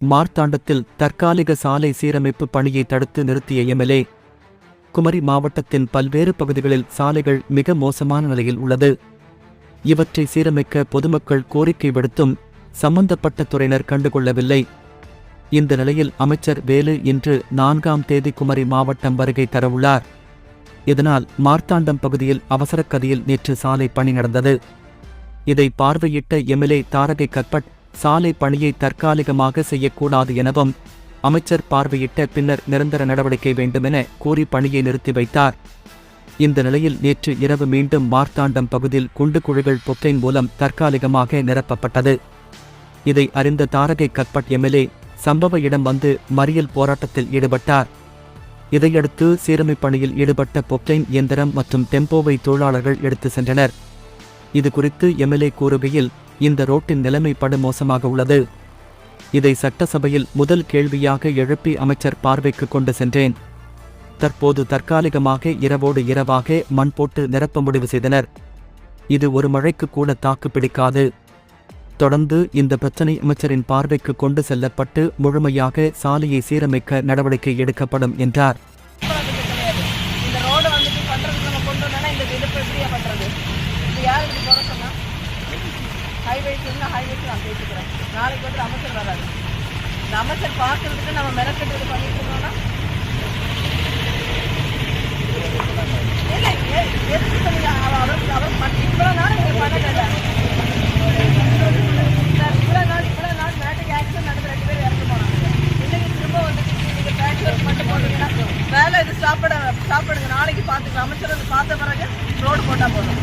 மார்த்தாண்டத்தில் தற்காலிக சாலை சீரமைப்பு பணியை தடுத்து நிறுத்திய எம்எல்ஏ. குமரி மாவட்டத்தின் பல்வேறு பகுதிகளில் சாலைகள் மிக மோசமான நிலையில் உள்ளது. இவற்றை சீரமைக்க பொதுமக்கள் கோரிக்கை விடுத்தும் சம்பந்தப்பட்ட துறையினர் கண்டுகொள்ளவில்லை. இந்த நிலையில் அமைச்சர் வேலு இன்று 4ஆம் தேதி குமரி மாவட்டம் வருகை தரவுள்ளார். இதனால் மார்த்தாண்டம் பகுதியில் அவசரக்கதியில் நேற்று சாலை பணி நடந்தது. இதை பார்வையிட்ட எம்எல்ஏ தாரகை கற்பட் சாலை பணியை தற்காலிகமாக செய்யக்கூடாது எனவும் அமைச்சர் பார்வையிட்ட பின்னர் நிரந்தர நடவடிக்கை வேண்டுமென கூறி பணியை நிறுத்தி வைத்தார். இந்த நிலையில் நேற்று இரவு மீண்டும் மார்த்தாண்டம் பகுதியில் குண்டு குழிகள் பொக்கைன் மூலம் தற்காலிகமாக நிரப்பப்பட்டது. இதை அறிந்த தாரகை கற்பட் எம்எல்ஏ சம்பவ இடம் வந்து மறியல் போராட்டத்தில் ஈடுபட்டார். இதையடுத்து சீரமைப்பு பணியில் ஈடுபட்ட பொக்கைன் இயந்திரம் மற்றும் டெம்போவை தொழிலாளர்கள் எடுத்து சென்றனர். இதுகுறித்து எம்எல்ஏ கூறுகையில், இந்த ரோட்டின் நிலைமை படுமோசமாக உள்ளது. இதை சட்டசபையில் முதல் கேள்வியாக எழுப்பி அமைச்சர் பார்வைக்கு கொண்டு சென்றேன். தற்போது தற்காலிகமாக இரவோடு இரவாக மண் போட்டு நிரப்ப முடிவு செய்தனர். இது ஒரு மழைக்கு கூட தாக்கு பிடிக்காது. தொடர்ந்து இந்த பிரச்சினை அமைச்சரின் பார்வைக்கு கொண்டு செல்லப்பட்டு முழுமையாக சாலையை சீரமைக்க நடவடிக்கை எடுக்கப்படும் என்றார். வேலை இது சாப்பிடுங்க, நாளைக்கு பார்த்துக்கலாம். அமைச்சர் பார்த்த பிறகு ரோடு போட்டால் போதும்.